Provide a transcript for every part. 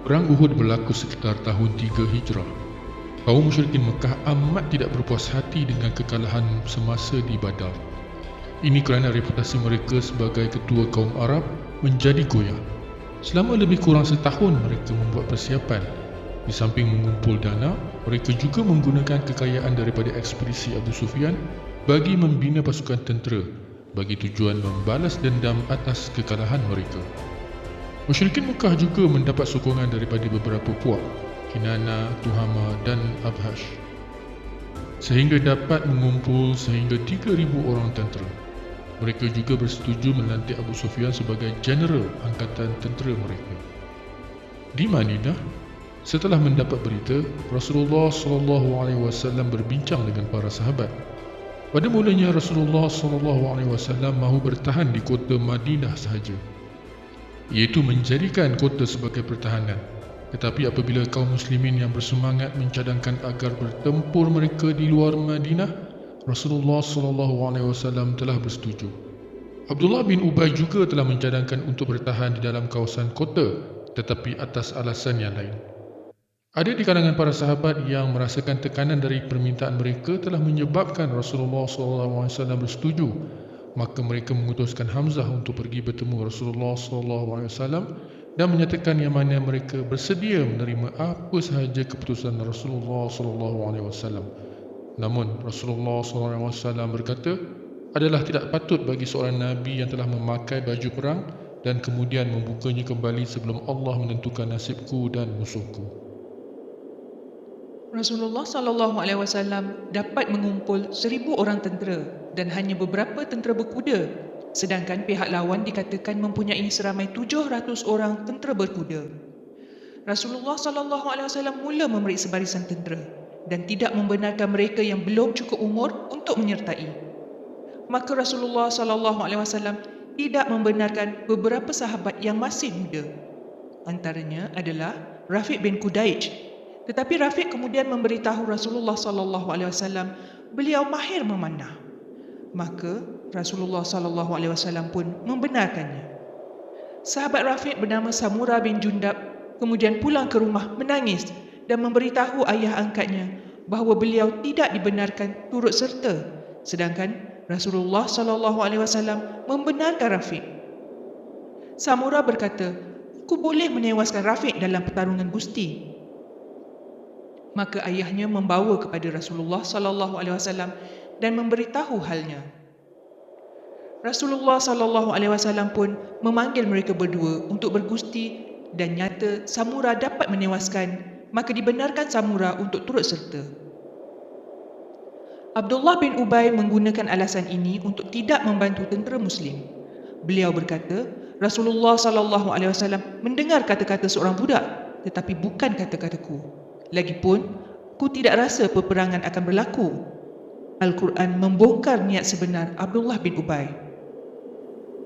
Perang Uhud berlaku sekitar tahun 3 Hijrah. Kaum musyrikin Mekah amat tidak berpuas hati dengan kekalahan semasa di Badar. Ini kerana reputasi mereka sebagai ketua kaum Arab menjadi goyah. Selama lebih kurang setahun mereka membuat persiapan. Di samping mengumpul dana, mereka juga menggunakan kekayaan daripada ekspedisi Abu Sufyan bagi membina pasukan tentera bagi tujuan membalas dendam atas kekalahan mereka. Musyrikin Mekah juga mendapat sokongan daripada beberapa puak, Kinana, Tuhama dan Abhash, sehingga dapat mengumpul sehingga 3,000 orang tentera. Mereka juga bersetuju melantik Abu Sufyan sebagai jeneral angkatan tentera mereka. Di Madinah, setelah mendapat berita, Rasulullah SAW berbincang dengan para sahabat. Pada mulanya Rasulullah SAW mahu bertahan di kota Madinah sahaja, iaitu menjadikan kota sebagai pertahanan. Tetapi apabila kaum muslimin yang bersemangat mencadangkan agar bertempur mereka di luar Madinah, Rasulullah SAW telah bersetuju. Abdullah bin Ubay juga telah mencadangkan untuk bertahan di dalam kawasan kota, tetapi atas alasan yang lain. Ada di kalangan para sahabat yang merasakan tekanan dari permintaan mereka telah menyebabkan Rasulullah SAW bersetuju. Maka mereka mengutuskan Hamzah untuk pergi bertemu Rasulullah SAW dan menyatakan yang mana mereka bersedia menerima apa sahaja keputusan Rasulullah SAW. Namun Rasulullah SAW berkata, adalah tidak patut bagi seorang Nabi yang telah memakai baju perang dan kemudian membukanya kembali sebelum Allah menentukan nasibku dan musuhku. Rasulullah SAW dapat mengumpul 1,000 orang tentera dan hanya beberapa tentera berkuda, sedangkan pihak lawan dikatakan mempunyai seramai 700 orang tentera berkuda. Rasulullah SAW mula memeriksa barisan tentera dan tidak membenarkan mereka yang belum cukup umur untuk menyertai. Maka Rasulullah SAW tidak membenarkan beberapa sahabat yang masih muda. Antaranya adalah Rafiq bin Qudaij. Tetapi Rafiq kemudian memberitahu Rasulullah SAW beliau mahir memanah. Maka Rasulullah SAW pun membenarkannya. Sahabat Rafiq bernama Samurah bin Jundab kemudian pulang ke rumah menangis dan memberitahu ayah angkatnya bahawa beliau tidak dibenarkan turut serta, sedangkan Rasulullah SAW membenarkan Rafiq. Samurah berkata, "Aku boleh menewaskan Rafiq dalam pertarungan Gusti." Maka ayahnya membawa kepada Rasulullah SAW dan memberitahu halnya. Rasulullah SAW pun memanggil mereka berdua untuk bergusti dan nyata Samurah dapat menewaskan, maka dibenarkan Samurah untuk turut serta. Abdullah bin Ubay menggunakan alasan ini untuk tidak membantu tentera Muslim. Beliau berkata, Rasulullah SAW mendengar kata-kata seorang budak, tetapi bukan kata-kataku. Lagipun, aku tidak rasa peperangan akan berlaku. Al-Quran membongkar niat sebenar Abdullah bin Ubay.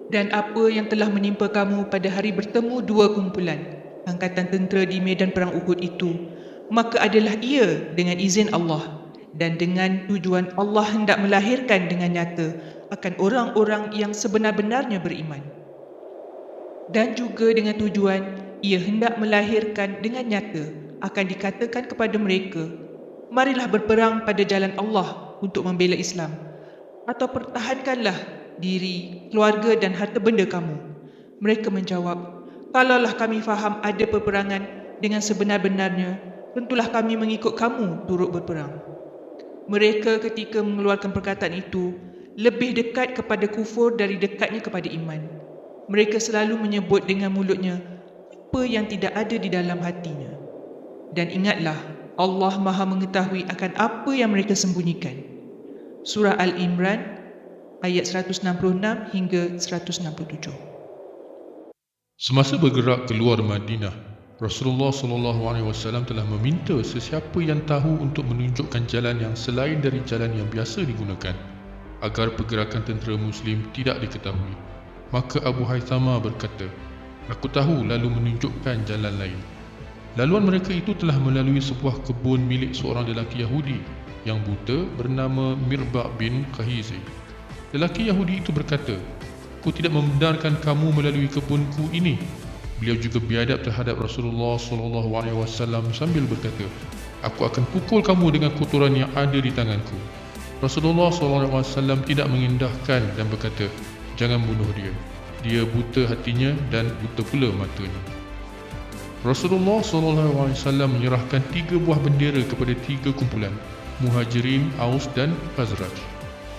Dan apa yang telah menimpa kamu pada hari bertemu dua kumpulan angkatan tentera di medan perang Uhud itu, maka adalah ia dengan izin Allah dan dengan tujuan Allah hendak melahirkan dengan nyata akan orang-orang yang sebenar-benarnya beriman. Dan juga dengan tujuan ia hendak melahirkan dengan nyata akan dikatakan kepada mereka, marilah berperang pada jalan Allah untuk membela Islam, atau pertahankanlah diri, keluarga dan harta benda kamu. Mereka menjawab, kalaulah kami faham ada peperangan dengan sebenar-benarnya, tentulah kami mengikut kamu turut berperang. Mereka ketika mengeluarkan perkataan itu, lebih dekat kepada kufur dari dekatnya kepada iman. Mereka selalu menyebut dengan mulutnya apa yang tidak ada di dalam hatinya. Dan ingatlah, Allah Maha mengetahui akan apa yang mereka sembunyikan. Surah Al-Imran, ayat 166 hingga 167. Semasa bergerak keluar Madinah, Rasulullah SAW telah meminta sesiapa yang tahu untuk menunjukkan jalan yang selain dari jalan yang biasa digunakan, agar pergerakan tentera Muslim tidak diketahui. Maka Abu Haythama berkata, "Aku tahu," lalu menunjukkan jalan lain. Laluan mereka itu telah melalui sebuah kebun milik seorang lelaki Yahudi yang buta bernama Mirbah bin Khahizi. Lelaki Yahudi itu berkata, "Aku tidak membenarkan kamu melalui kebunku ini." Beliau juga biadab terhadap Rasulullah SAW sambil berkata, "Aku akan pukul kamu dengan kotoran yang ada di tanganku." Rasulullah SAW tidak mengindahkan dan berkata, "Jangan bunuh dia. Dia buta hatinya dan buta pula matanya." Rasulullah SAW menyerahkan 3 buah bendera kepada 3 kumpulan, Muhajirin, Aus dan Khazraj.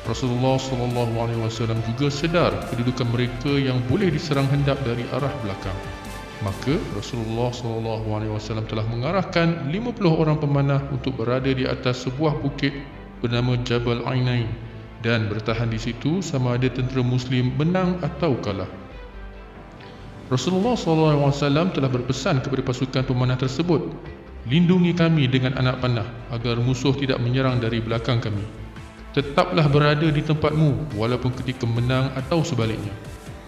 Rasulullah SAW juga sedar kedudukan mereka yang boleh diserang hendak dari arah belakang. Maka Rasulullah SAW telah mengarahkan 50 orang pemanah untuk berada di atas sebuah bukit bernama Jabal Ainain dan bertahan di situ sama ada tentera Muslim menang atau kalah. Rasulullah SAW telah berpesan kepada pasukan pemanah tersebut, "Lindungi kami dengan anak panah agar musuh tidak menyerang dari belakang kami. Tetaplah berada di tempatmu walaupun ketika menang atau sebaliknya."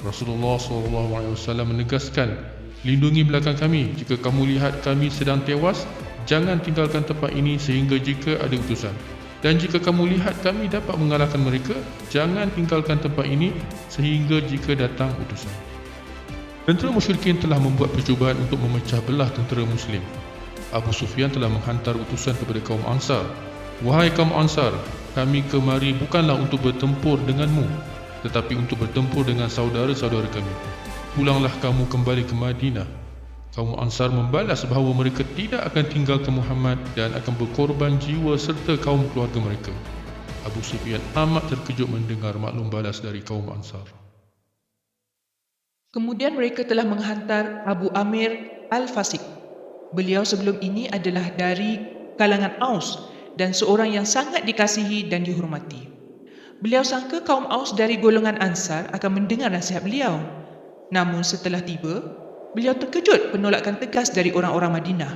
Rasulullah SAW menegaskan, "Lindungi belakang kami. Jika kamu lihat kami sedang tewas, jangan tinggalkan tempat ini sehingga jika ada utusan. Dan jika kamu lihat kami dapat mengalahkan mereka, jangan tinggalkan tempat ini sehingga jika datang utusan." Tentera musyrikin telah membuat percubaan untuk memecah belah tentera Muslim. Abu Sufyan telah menghantar utusan kepada kaum Ansar, "Wahai kaum Ansar, kami kemari bukanlah untuk bertempur denganmu, tetapi untuk bertempur dengan saudara-saudara kami. Pulanglah kamu kembali ke Madinah." Kaum Ansar membalas bahawa mereka tidak akan tinggalkan Muhammad dan akan berkorban jiwa serta kaum keluarga mereka. Abu Sufyan amat terkejut mendengar maklum balas dari kaum Ansar. Kemudian mereka telah menghantar Abu Amir Al-Fasiq. Beliau sebelum ini adalah dari kalangan Aus dan seorang yang sangat dikasihi dan dihormati. Beliau sangka kaum Aus dari golongan Ansar akan mendengar nasihat beliau. Namun setelah tiba, beliau terkejut penolakan tegas dari orang-orang Madinah.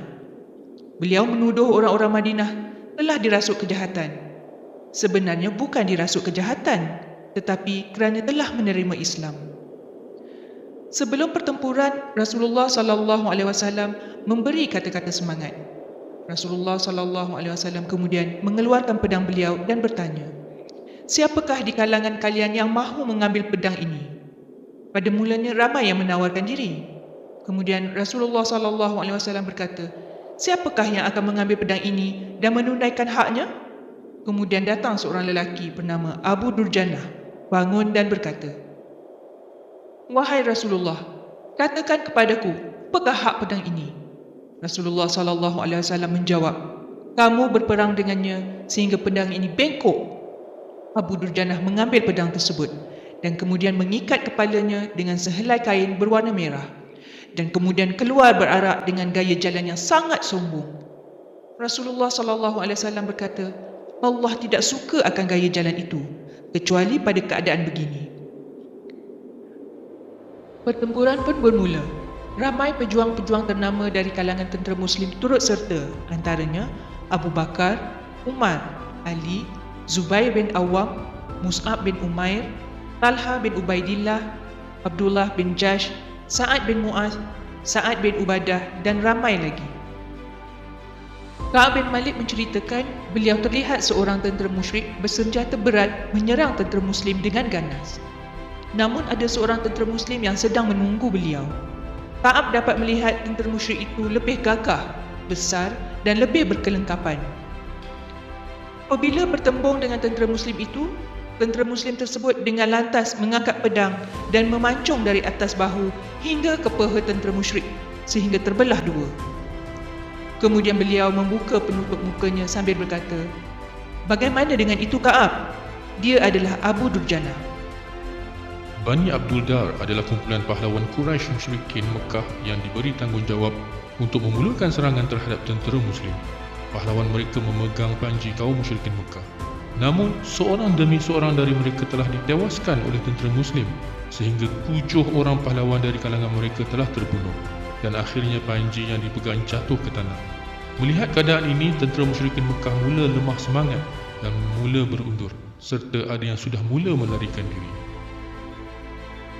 Beliau menuduh orang-orang Madinah telah dirasuk kejahatan. Sebenarnya bukan dirasuk kejahatan, tetapi kerana telah menerima Islam. Sebelum pertempuran, Rasulullah SAW memberi kata-kata semangat. Rasulullah SAW kemudian mengeluarkan pedang beliau dan bertanya, "Siapakah di kalangan kalian yang mahu mengambil pedang ini?" Pada mulanya ramai yang menawarkan diri. Kemudian Rasulullah SAW berkata, "Siapakah yang akan mengambil pedang ini dan menunaikan haknya?" Kemudian datang seorang lelaki bernama Abu Durjanah, bangun dan berkata, "Wahai Rasulullah, katakan kepadaku, apakah hak pedang ini?" Rasulullah SAW menjawab, "Kamu berperang dengannya sehingga pedang ini bengkok." Abu Durjanah mengambil pedang tersebut dan kemudian mengikat kepalanya dengan sehelai kain berwarna merah dan kemudian keluar berarak dengan gaya jalan yang sangat sombong. Rasulullah SAW berkata, "Allah tidak suka akan gaya jalan itu, kecuali pada keadaan begini." Pertempuran pun bermula. Ramai pejuang-pejuang ternama dari kalangan tentera Muslim turut serta, antaranya Abu Bakar, Umar, Ali, Zubair bin Awam, Mus'ab bin Umair, Talha bin Ubaidillah, Abdullah bin Jash, Sa'ad bin Mu'az, Sa'ad bin Ubadah dan ramai lagi. Ka'ab bin Malik menceritakan beliau terlihat seorang tentera musyrik bersenjata berat menyerang tentera Muslim dengan ganas. Namun ada seorang tentera Muslim yang sedang menunggu beliau. Ka'ab dapat melihat tentera musyrik itu lebih gagah, besar dan lebih berkelengkapan. Apabila bertembung dengan tentera Muslim itu, tentera Muslim tersebut dengan lantas mengangkat pedang dan memancung dari atas bahu hingga ke peha tentera musyrik sehingga terbelah dua. Kemudian beliau membuka penutup mukanya sambil berkata, "Bagaimana dengan itu Ka'ab? Dia adalah Abu Durjanah." Bani Abdul Dar adalah kumpulan pahlawan Quraisy musyrikin Mekah yang diberi tanggungjawab untuk memulakan serangan terhadap tentera Muslim. Pahlawan mereka memegang panji kaum musyrikin Mekah. Namun, seorang demi seorang dari mereka telah ditewaskan oleh tentera Muslim sehingga 7 orang pahlawan dari kalangan mereka telah terbunuh dan akhirnya panji yang dipegang jatuh ke tanah. Melihat keadaan ini, tentera musyrikin Mekah mula lemah semangat dan mula berundur serta ada yang sudah mula melarikan diri.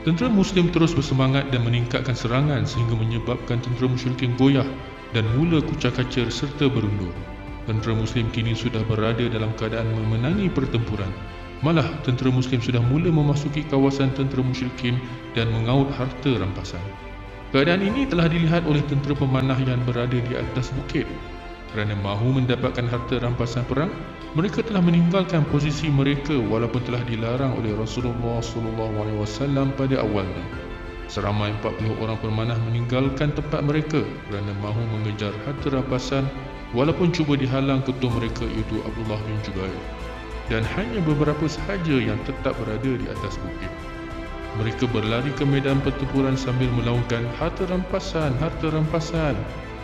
Tentera Muslim terus bersemangat dan meningkatkan serangan sehingga menyebabkan tentera musyrikin goyah dan mula kucar-kacir serta berundur. Tentera Muslim kini sudah berada dalam keadaan memenangi pertempuran. Malah tentera Muslim sudah mula memasuki kawasan tentera musyrikin dan mengaut harta rampasan. Keadaan ini telah dilihat oleh tentera pemanah yang berada di atas bukit. Kerana mahu mendapatkan harta rampasan perang, mereka telah meninggalkan posisi mereka walaupun telah dilarang oleh Rasulullah SAW pada awalnya. Seramai 40 orang pemanah meninggalkan tempat mereka kerana mahu mengejar harta rampasan walaupun cuba dihalang ketua mereka iaitu Abdullah bin Jubair. Dan hanya beberapa sahaja yang tetap berada di atas bukit. Mereka berlari ke medan pertempuran sambil melaungkan, harta rampasan, harta rampasan.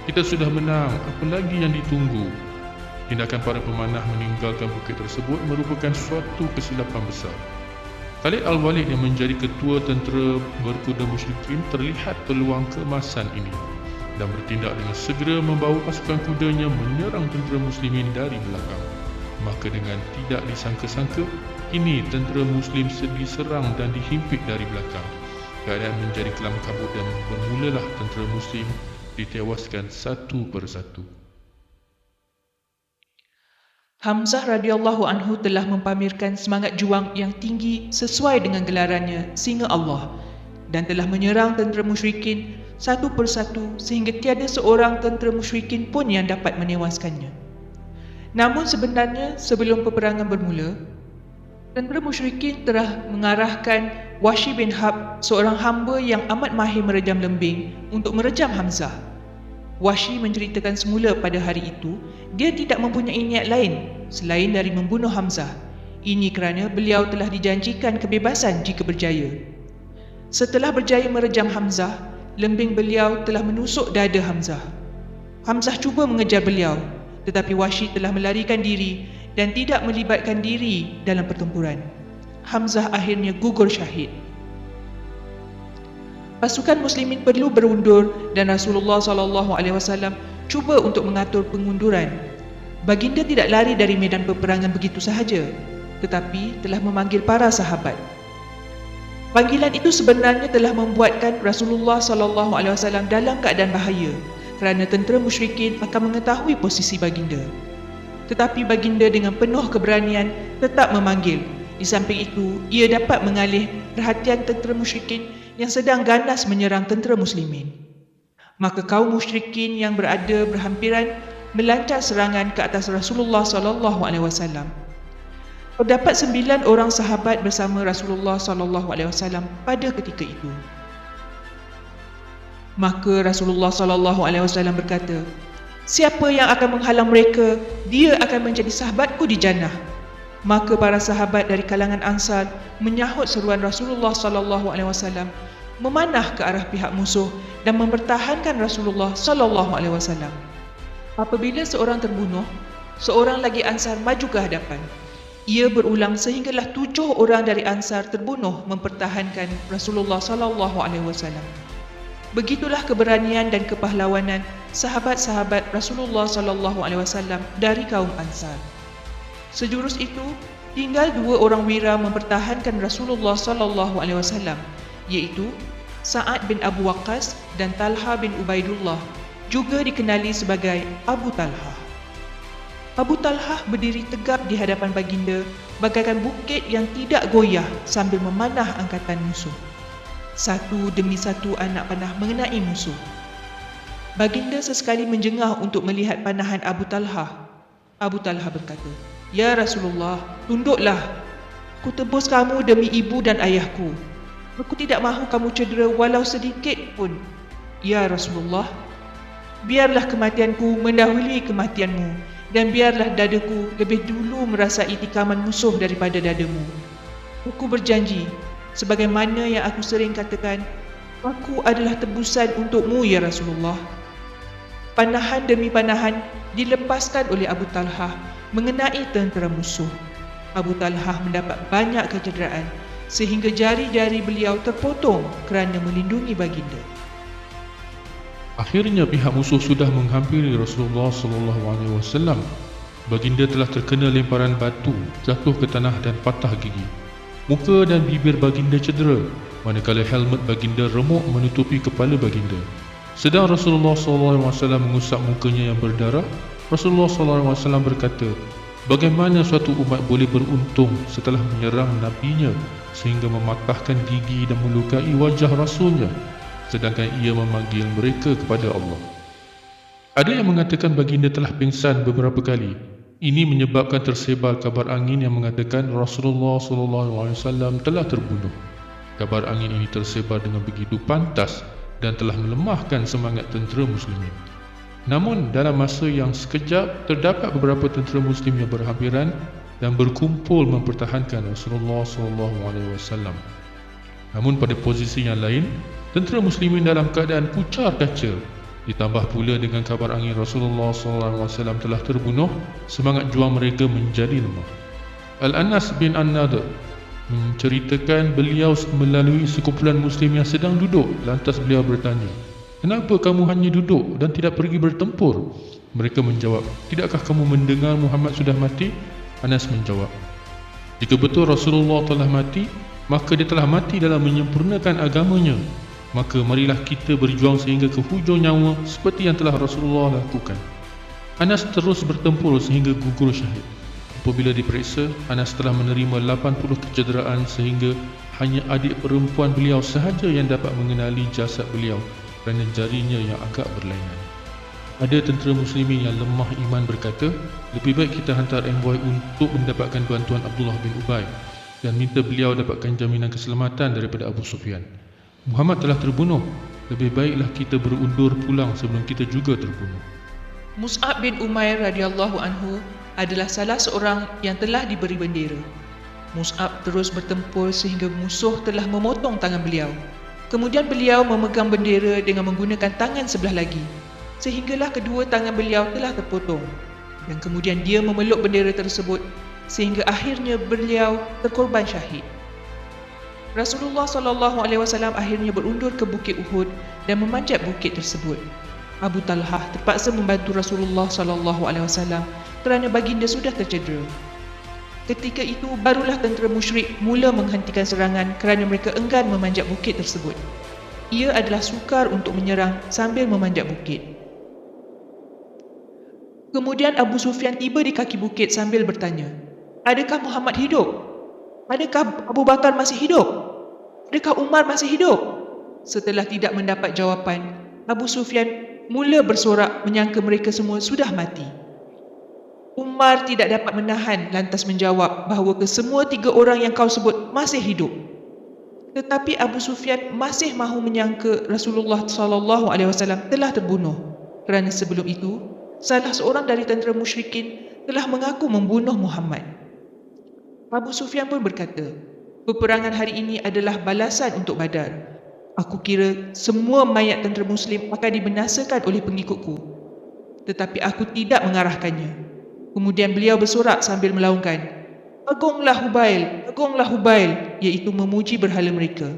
Kita sudah menang, apa lagi yang ditunggu? Tindakan para pemanah meninggalkan bukit tersebut merupakan suatu kesilapan besar. Khalid Al-Walid yang menjadi ketua tentera berkuda musyrikin terlihat peluang keemasan ini dan bertindak dengan segera membawa pasukan kudanya menyerang tentera muslimin dari belakang. Maka dengan tidak disangka-sangka, kini tentera muslim diserang dan dihimpit dari belakang. Keadaan menjadi kelam kabut dan bermulalah tentera muslim ditewaskan satu persatu. Hamzah radhiyallahu anhu telah mempamerkan semangat juang yang tinggi sesuai dengan gelarannya Singa Allah dan telah menyerang tentera musyrikin satu persatu sehingga tiada seorang tentera musyrikin pun yang dapat menewaskannya. Namun sebenarnya sebelum peperangan bermula, tentera musyrikin telah mengarahkan Wahsy bin Harb, seorang hamba yang amat mahir merejam lembing, untuk merejam Hamzah. Wahsy menceritakan semula pada hari itu, dia tidak mempunyai niat lain selain dari membunuh Hamzah. Ini kerana beliau telah dijanjikan kebebasan jika berjaya. Setelah berjaya merejam Hamzah, lembing beliau telah menusuk dada Hamzah. Hamzah cuba mengejar beliau, tetapi Wahsy telah melarikan diri dan tidak melibatkan diri dalam pertempuran. Hamzah akhirnya gugur syahid. Pasukan muslimin perlu berundur dan Rasulullah SAW cuba untuk mengatur pengunduran. Baginda tidak lari dari medan peperangan begitu sahaja, tetapi telah memanggil para sahabat. Panggilan itu sebenarnya telah membuatkan Rasulullah SAW dalam keadaan bahaya kerana tentera musyrikin akan mengetahui posisi baginda. Tetapi baginda dengan penuh keberanian tetap memanggil. Di samping itu, ia dapat mengalih perhatian tentera musyrikin yang sedang ganas menyerang tentera muslimin. Maka kaum musyrikin yang berada berhampiran melancar serangan ke atas Rasulullah SAW. Terdapat 9 orang sahabat bersama Rasulullah SAW pada ketika itu. Maka Rasulullah SAW berkata, "Siapa yang akan menghalang mereka, dia akan menjadi sahabatku di jannah." Maka para sahabat dari kalangan Ansar menyahut seruan Rasulullah SAW, memanah ke arah pihak musuh dan mempertahankan Rasulullah SAW. Apabila seorang terbunuh, seorang lagi Ansar maju ke hadapan. Ia berulang sehinggalah 7 orang dari Ansar terbunuh mempertahankan Rasulullah SAW. Begitulah keberanian dan kepahlawanan sahabat-sahabat Rasulullah SAW dari kaum Ansar. Sejurus itu, tinggal 2 orang wira mempertahankan Rasulullah SAW, iaitu Sa'ad bin Abu Waqqas dan Talha bin Ubaidullah, juga dikenali sebagai Abu Talha. Abu Talha berdiri tegap di hadapan baginda bagaikan bukit yang tidak goyah sambil memanah angkatan musuh. Satu demi satu anak panah mengenai musuh. Baginda sesekali menjengah untuk melihat panahan Abu Talha. Abu Talha berkata, "Ya Rasulullah, tunduklah. Aku tebus kamu demi ibu dan ayahku. Aku tidak mahu kamu cedera walau sedikit pun. Ya Rasulullah, biarlah kematianku mendahului kematianmu dan biarlah dadaku lebih dulu merasai tikaman musuh daripada dadamu. Aku berjanji, sebagaimana yang aku sering katakan, aku adalah tebusan untukmu ya Rasulullah." Panahan demi panahan dilepaskan oleh Abu Talha mengenai tentera musuh. Abu Talha mendapat banyak kecederaan sehingga jari-jari beliau terpotong kerana melindungi baginda. Akhirnya pihak musuh sudah menghampiri Rasulullah SAW. Baginda telah terkena lemparan batu, jatuh ke tanah dan patah gigi. Muka dan bibir baginda cedera, manakala helmet baginda remuk menutupi kepala baginda. Sedang Rasulullah SAW mengusap mukanya yang berdarah, Rasulullah SAW berkata, "Bagaimana suatu umat boleh beruntung setelah menyerang nabinya sehingga mematahkan gigi dan melukai wajah Rasulnya? sedangkan ia memanggil mereka kepada Allah. Ada yang mengatakan baginda telah pingsan beberapa kali. Ini menyebabkan tersebar kabar angin yang mengatakan Rasulullah SAW telah terbunuh. Kabar angin ini tersebar dengan begitu pantas dan telah melemahkan semangat tentera muslimin. Namun dalam masa yang sekejap, terdapat beberapa tentera muslim yang berhampiran dan berkumpul mempertahankan Rasulullah SAW. Namun pada posisi yang lain, tentera muslimin dalam keadaan kucar kaca. Ditambah pula dengan kabar angin Rasulullah SAW telah terbunuh, semangat juang mereka menjadi lemah. Al-Anas bin An-Nadir menceritakan beliau melalui sekumpulan muslim yang sedang duduk. Lantas beliau bertanya, "Kenapa kamu hanya duduk dan tidak pergi bertempur?" Mereka menjawab, "Tidakkah kamu mendengar Muhammad sudah mati?" Anas menjawab, "Jika betul Rasulullah telah mati, maka dia telah mati dalam menyempurnakan agamanya. Maka marilah kita berjuang sehingga ke hujung nyawa seperti yang telah Rasulullah lakukan." Anas terus bertempur sehingga gugur syahid. Apabila diperiksa, Anas telah menerima 80 kecederaan sehingga hanya adik perempuan beliau sahaja yang dapat mengenali jasad beliau kerana jarinya yang agak berlainan. Ada tentera muslimin yang lemah iman berkata, lebih baik kita hantar envoy untuk mendapatkan bantuan Abdullah bin Ubay dan minta beliau dapatkan jaminan keselamatan daripada Abu Sufyan. Muhammad telah terbunuh, lebih baiklah kita berundur pulang sebelum kita juga terbunuh. Mus'ab bin Umair radhiyallahu anhu adalah salah seorang yang telah diberi bendera. Mus'ab terus bertempur sehingga musuh telah memotong tangan beliau. Kemudian beliau memegang bendera dengan menggunakan tangan sebelah lagi, sehinggalah kedua tangan beliau telah terpotong. Dan kemudian dia memeluk bendera tersebut sehingga akhirnya beliau terkorban syahid. Rasulullah SAW akhirnya berundur ke Bukit Uhud dan memanjat bukit tersebut. Abu Talhah terpaksa membantu Rasulullah SAW kerana baginda sudah tercedera. Ketika itu barulah tentera musyrik mula menghentikan serangan kerana mereka enggan memanjat bukit tersebut. Ia adalah sukar untuk menyerang sambil memanjat bukit. Kemudian Abu Sufyan tiba di kaki bukit sambil bertanya, "Adakah Muhammad hidup? Adakah Abu Bakar masih hidup? Adakah Umar masih hidup?" Setelah tidak mendapat jawapan, Abu Sufyan mula bersorak menyangka mereka semua sudah mati. Umar tidak dapat menahan lantas menjawab bahawa kesemua tiga orang yang kau sebut masih hidup. Tetapi Abu Sufyan masih mahu menyangka Rasulullah SAW telah terbunuh kerana sebelum itu salah seorang dari tentera musyrikin telah mengaku membunuh Muhammad. Abu Sufyan pun berkata, "Peperangan hari ini adalah balasan untuk Badar. Aku kira semua mayat tentera muslim akan dibinasakan oleh pengikutku. Tetapi aku tidak mengarahkannya." Kemudian beliau bersorak sambil melaungkan, "Agunglah Hubail, agunglah Hubail," iaitu memuji berhala mereka.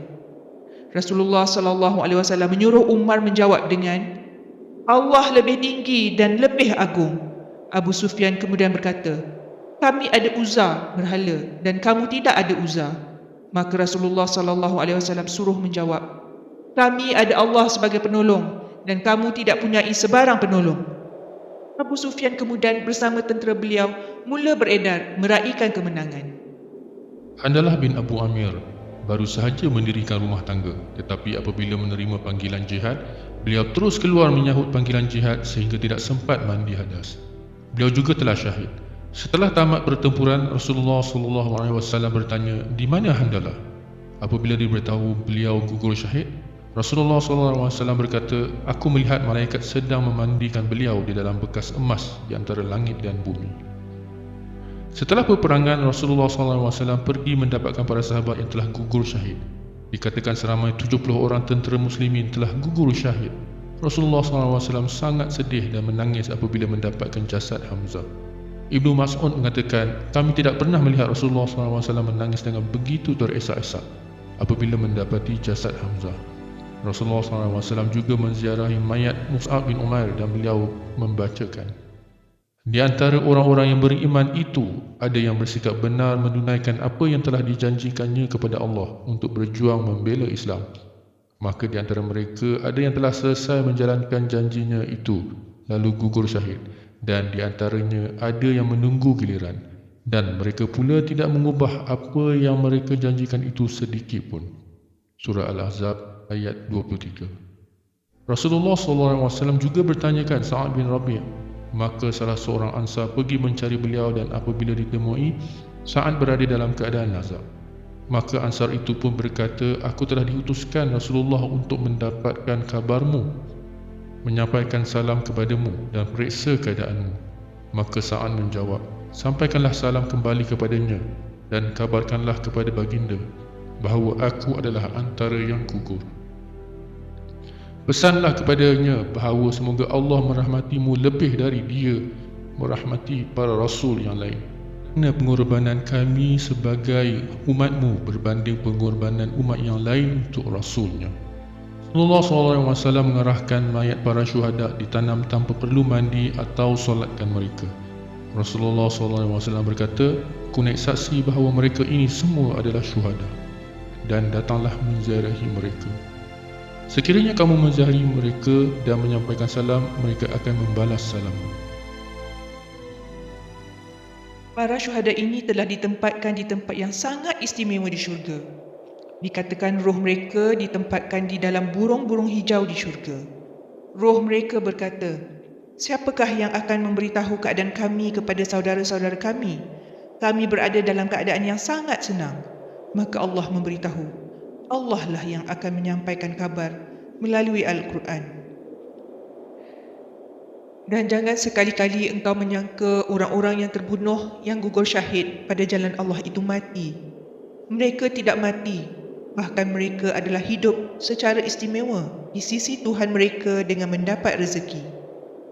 Rasulullah SAW menyuruh Umar menjawab dengan, "Allah lebih tinggi dan lebih agung." Abu Sufyan kemudian berkata, "Kami ada Uzza berhala dan kamu tidak ada Uzza." Maka Rasulullah SAW suruh menjawab, "Kami ada Allah sebagai penolong dan kamu tidak punyai sebarang penolong." Abu Sufyan kemudian bersama tentera beliau mula beredar meraihkan kemenangan. Handalah bin Abu Amir baru sahaja mendirikan rumah tangga, tetapi apabila menerima panggilan jihad, beliau terus keluar menyahut panggilan jihad sehingga tidak sempat mandi hadas. Beliau juga telah syahid. Setelah tamat pertempuran, Rasulullah SAW bertanya, "Di mana Handalah?" Apabila diberitahu beliau gugur syahid, Rasulullah SAW berkata, "Aku melihat malaikat sedang memandikan beliau di dalam bekas emas di antara langit dan bumi." Setelah peperangan, Rasulullah SAW pergi mendapatkan para sahabat yang telah gugur syahid. Dikatakan seramai 70 orang tentera muslimin telah gugur syahid. Rasulullah SAW sangat sedih dan menangis apabila mendapatkan jasad Hamzah. Ibnu Mas'ud mengatakan, "Kami tidak pernah melihat Rasulullah SAW menangis dengan begitu teresak-esak apabila mendapati jasad Hamzah." Rasulullah SAW juga menziarahi mayat Mus'ab bin Umair dan beliau membacakan, "Di antara orang-orang yang beriman itu, ada yang bersikap benar menunaikan apa yang telah dijanjikannya kepada Allah untuk berjuang membela Islam. Maka di antara mereka ada yang telah selesai menjalankan janjinya itu, lalu gugur syahid. Dan di antaranya ada yang menunggu giliran. Dan mereka pula tidak mengubah apa yang mereka janjikan itu sedikit pun." Surah Al-Ahzab ayat 23. Rasulullah SAW juga bertanyakan Sa'ad bin Rabi'. Maka salah seorang Ansar pergi mencari beliau dan apabila ditemui, Sa'ad berada dalam keadaan nazak. Maka Ansar itu pun berkata, aku telah diutuskan Rasulullah untuk mendapatkan kabarmu, menyampaikan salam kepadamu dan periksa keadaanmu. Maka Sa'ad menjawab, sampaikanlah salam kembali kepadanya dan kabarkanlah kepada baginda bahawa aku adalah antara yang gugur. Pesanlah kepadanya bahawa semoga Allah merahmatimu lebih dari dia merahmati para rasul yang lain. Kerana pengorbanan kami sebagai umatmu berbanding pengorbanan umat yang lain untuk rasulnya. Rasulullah SAW mengarahkan mayat para syuhada ditanam tanpa perlu mandi atau solatkan mereka. Rasulullah SAW berkata, aku naik saksi bahawa mereka ini semua adalah syuhada dan datanglah menziarahi mereka. Sekiranya kamu menziarahi mereka dan menyampaikan salam, mereka akan membalas salam. Para syuhada ini telah ditempatkan di tempat yang sangat istimewa di syurga. Dikatakan roh mereka ditempatkan di dalam burung-burung hijau di syurga. Roh mereka berkata, siapakah yang akan memberitahu keadaan kami kepada saudara-saudara kami? Kami berada dalam keadaan yang sangat senang. Maka Allah memberitahu, Allah lah yang akan menyampaikan kabar melalui Al-Quran. Dan jangan sekali-kali engkau menyangka orang-orang yang terbunuh yang gugur syahid pada jalan Allah itu mati. Mereka tidak mati, bahkan mereka adalah hidup secara istimewa di sisi Tuhan mereka dengan mendapat rezeki.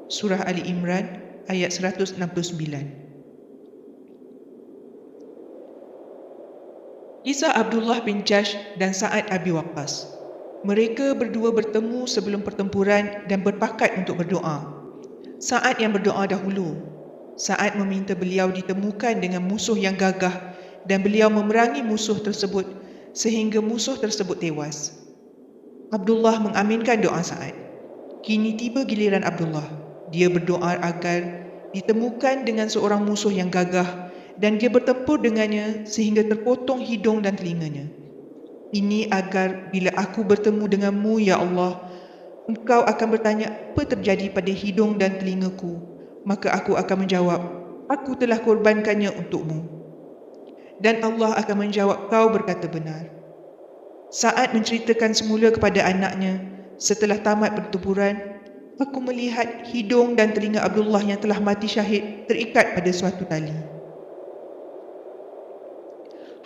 Surah Ali Imran ayat 169. Kisah Abdullah bin Jahsh dan Sa'ad Abi Waqqas. Mereka berdua bertemu sebelum pertempuran dan berpakat untuk berdoa. Sa'ad yang berdoa dahulu. Sa'ad meminta beliau ditemukan dengan musuh yang gagah dan beliau memerangi musuh tersebut sehingga musuh tersebut tewas. Abdullah mengaminkan doa Sa'ad. Kini tiba giliran Abdullah. Dia berdoa agar ditemukan dengan seorang musuh yang gagah dan dia bertempur dengannya sehingga terpotong hidung dan telinganya. Ini agar bila aku bertemu denganmu, ya Allah, engkau akan bertanya apa terjadi pada hidung dan telingaku. Maka aku akan menjawab, aku telah korbankannya untukmu. Dan Allah akan menjawab, kau berkata benar. Sa'ad menceritakan semula kepada anaknya, setelah tamat pertempuran, aku melihat hidung dan telinga Abdullah yang telah mati syahid terikat pada suatu tali.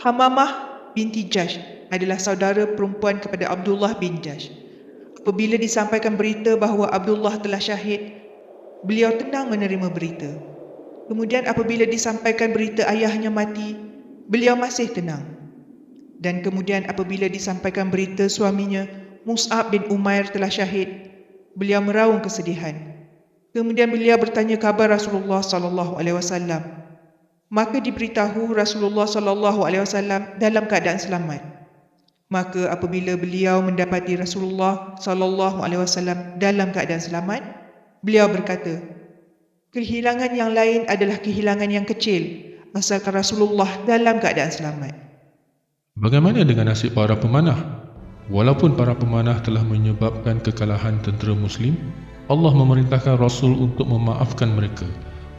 Hamamah binti Jahsh adalah saudara perempuan kepada Abdullah bin Jahsh. Apabila disampaikan berita bahawa Abdullah telah syahid, beliau tenang menerima berita. Kemudian apabila disampaikan berita ayahnya mati, beliau masih tenang. Dan kemudian apabila disampaikan berita suaminya, Mus'ab bin Umair telah syahid, beliau meraung kesedihan. Kemudian beliau bertanya kabar Rasulullah SAW. Maka diberitahu Rasulullah SAW dalam keadaan selamat. Maka apabila beliau mendapati Rasulullah SAW dalam keadaan selamat, beliau berkata, kehilangan yang lain adalah kehilangan yang kecil, asalkan Rasulullah dalam keadaan selamat. Bagaimana dengan nasib para pemanah? Walaupun para pemanah telah menyebabkan kekalahan tentera Muslim, Allah memerintahkan Rasul untuk memaafkan mereka,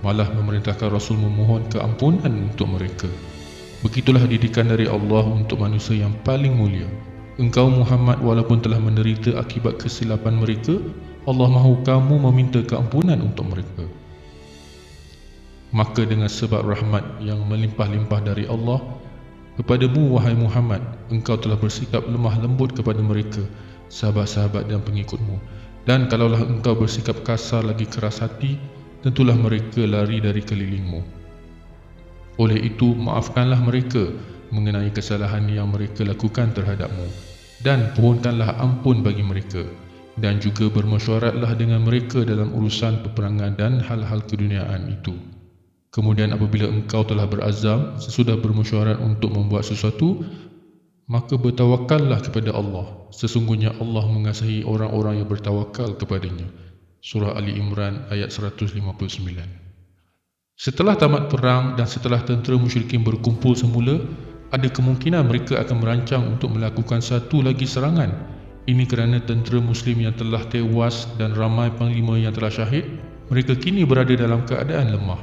malah memerintahkan Rasul memohon keampunan untuk mereka. Begitulah didikan dari Allah untuk manusia yang paling mulia. Engkau Muhammad walaupun telah menderita akibat kesilapan mereka, Allah mahu kamu meminta keampunan untuk mereka. Maka dengan sebab rahmat yang melimpah-limpah dari Allah kepadamu wahai Muhammad, engkau telah bersikap lemah lembut kepada mereka, sahabat-sahabat dan pengikutmu. Dan kalaulah engkau bersikap kasar lagi keras hati, tentulah mereka lari dari kelilingmu. Oleh itu, maafkanlah mereka mengenai kesalahan yang mereka lakukan terhadapmu, dan pohonkanlah ampun bagi mereka, dan juga bermesyuaratlah dengan mereka dalam urusan peperangan dan hal-hal keduniaan itu. Kemudian apabila engkau telah berazam sesudah bermesyuarat untuk membuat sesuatu, maka bertawakallah kepada Allah. Sesungguhnya Allah mengasihi orang-orang yang bertawakal kepadanya. Surah Ali Imran ayat 159. Setelah tamat perang dan setelah tentera musyrikin berkumpul semula, ada kemungkinan mereka akan merancang untuk melakukan satu lagi serangan Ini kerana tentera Muslim yang telah tewas dan ramai panglima yang telah syahid, mereka kini berada dalam keadaan lemah.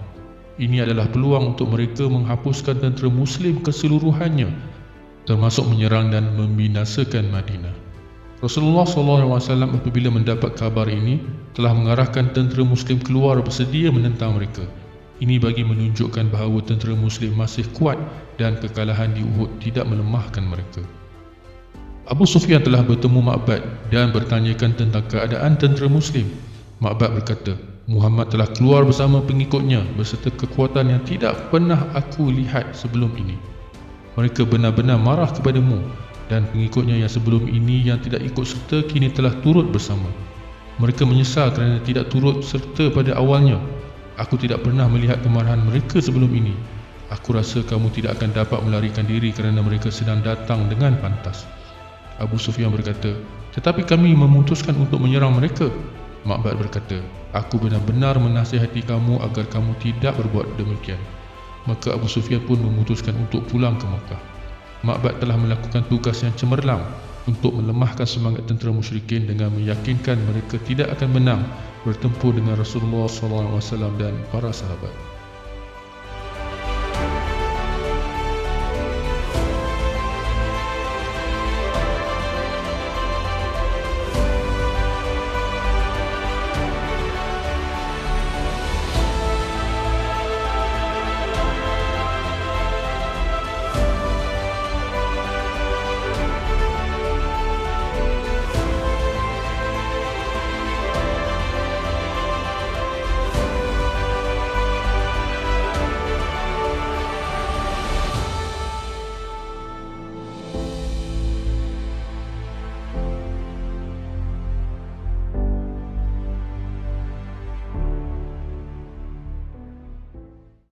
Ini adalah peluang untuk mereka menghapuskan tentera Muslim keseluruhannya, termasuk menyerang dan membinasakan Madinah. Rasulullah SAW apabila mendapat kabar ini telah mengarahkan tentera Muslim keluar bersedia menentang mereka. Ini bagi menunjukkan bahawa tentera Muslim masih kuat dan kekalahan di Uhud tidak melemahkan mereka. Abu Sufyan telah bertemu Ma'bad dan bertanyakan tentang keadaan tentera Muslim. Ma'bad berkata, Muhammad telah keluar bersama pengikutnya beserta kekuatan yang tidak pernah aku lihat sebelum ini. Mereka benar-benar marah kepadamu dan pengikutnya yang sebelum ini yang tidak ikut serta kini telah turut bersama. Mereka menyesal kerana tidak turut serta pada awalnya. Aku tidak pernah melihat kemarahan mereka sebelum ini. Aku rasa kamu tidak akan dapat melarikan diri kerana mereka sedang datang dengan pantas. Abu Sufyan berkata, tetapi kami memutuskan untuk menyerang mereka. Ma'bad berkata, aku benar-benar menasihati kamu agar kamu tidak berbuat demikian. Maka Abu Sufyan pun memutuskan untuk pulang ke Makkah. Ma'bad telah melakukan tugas yang cemerlang untuk melemahkan semangat tentera musyrikin dengan meyakinkan mereka tidak akan menang bertempur dengan Rasulullah SAW dan para sahabat.